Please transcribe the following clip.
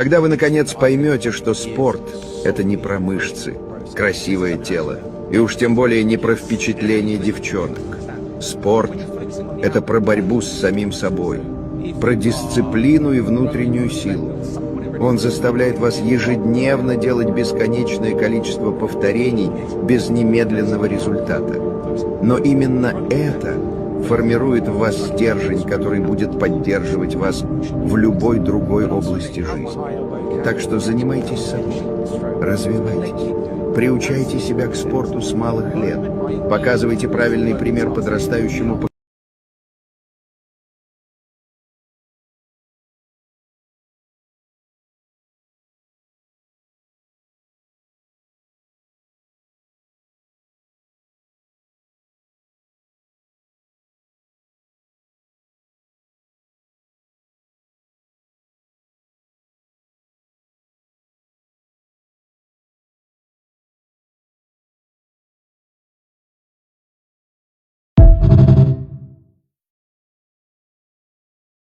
Когда вы наконец поймете, что спорт — это не про мышцы, красивое тело, и уж тем более не про впечатление девчонок. Спорт — это про борьбу с самим собой, про дисциплину и внутреннюю силу. Он заставляет вас ежедневно делать бесконечное количество повторений без немедленного результата. Но именно это формирует в вас стержень, который будет поддерживать вас в любой другой области жизни. Так что занимайтесь собой, развивайтесь, приучайте себя к спорту с малых лет, показывайте правильный пример подрастающему поколению.